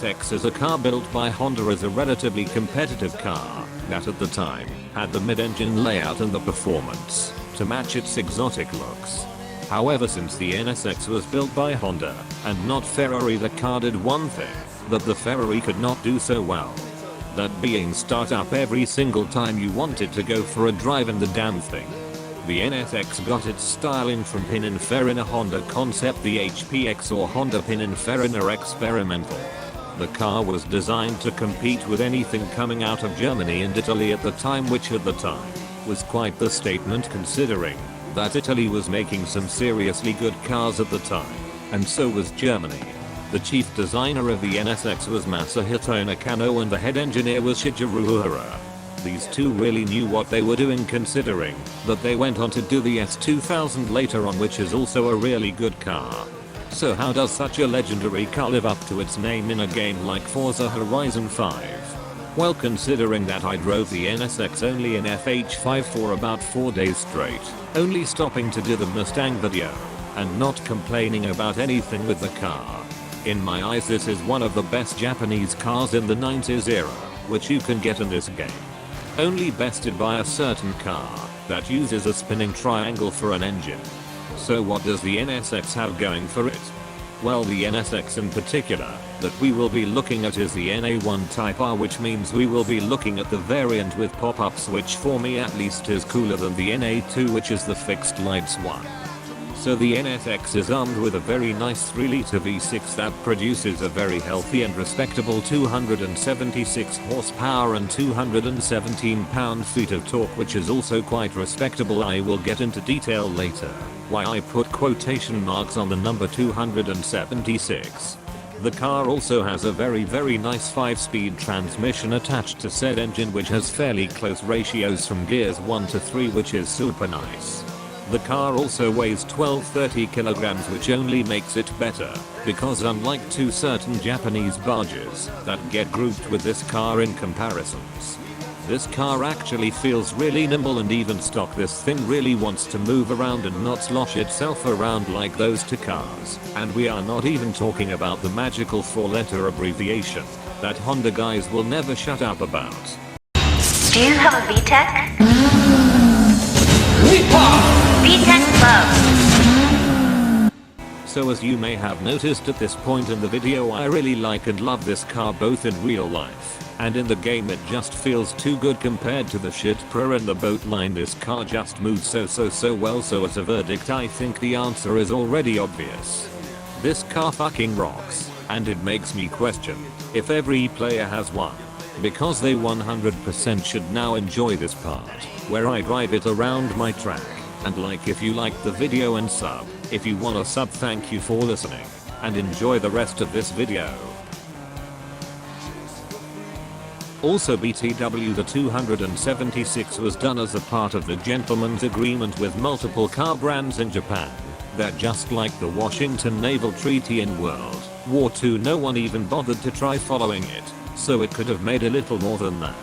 NSX is a car built by Honda as a relatively competitive car that at the time had the mid-engine layout and the performance to match its exotic looks. However, since the NSX was built by Honda and not Ferrari, the car did one thing that the Ferrari could not do so well. That being start up every single time you wanted to go for a drive in the damn thing. The NSX got its styling from Pininfarina Honda concept. The HPX or Honda Pininfarina Experimental. The car was designed to compete with anything coming out of Germany and Italy at the time, which at the time was quite the statement considering that Italy was making some seriously good cars at the time, and so was Germany. The chief designer of the NSX was Masahito Nakano and the head engineer was Shigeru Uhura. These two really knew what they were doing, considering that they went on to do the S2000 later on, which is also a really good car. So how does such a legendary car live up to its name in a game like Forza Horizon 5? Well, considering that I drove the NSX only in FH5 for about 4 days straight, only stopping to do the Mustang video, and not complaining about anything with the car. In my eyes, this is one of the best Japanese cars in the 90s era, which you can get in this game. Only bested by a certain car that uses a spinning triangle for an engine. So what does the NSX have going for it? Well, the NSX in particular that we will be looking at is the NA1 Type R, which means we will be looking at the variant with pop-ups, which for me at least is cooler than the NA2, which is the fixed lights one. So the NSX is armed with a very nice 3-liter V6 that produces a very healthy and respectable 276 horsepower and 217 pound-feet of torque, which is also quite respectable. I will get into detail later why I put quotation marks on the number 276. The car also has a very nice 5-speed transmission attached to said engine, which has fairly close ratios from gears 1 to 3, which is super nice. The car also weighs 1230 kilograms, which only makes it better, because unlike two certain Japanese barges that get grouped with this car in comparisons, this car actually feels really nimble, and even stock this thing really wants to move around and not slosh itself around like those two cars. And we are not even talking about the magical 4-letter abbreviation that Honda guys will never shut up about. Do you have a VTEC? VTEC Club. So as you may have noticed at this point in the video, I really like and love this car both in real life and in the game. It just feels too good compared to the shit pro in the boat line. This car just moves so well. So as a verdict, I think the answer is already obvious. This car fucking rocks, and it makes me question if every player has one, because they 100% should now enjoy this part where I drive it around my track. And like if you liked the video, and sub if you want a sub. Thank you for listening, and enjoy the rest of this video. Also, BTW, the 276 was done as a part of the gentleman's agreement with multiple car brands in Japan that, just like the Washington Naval Treaty in World War II, no one even bothered to try following it, so it could have made a little more than that.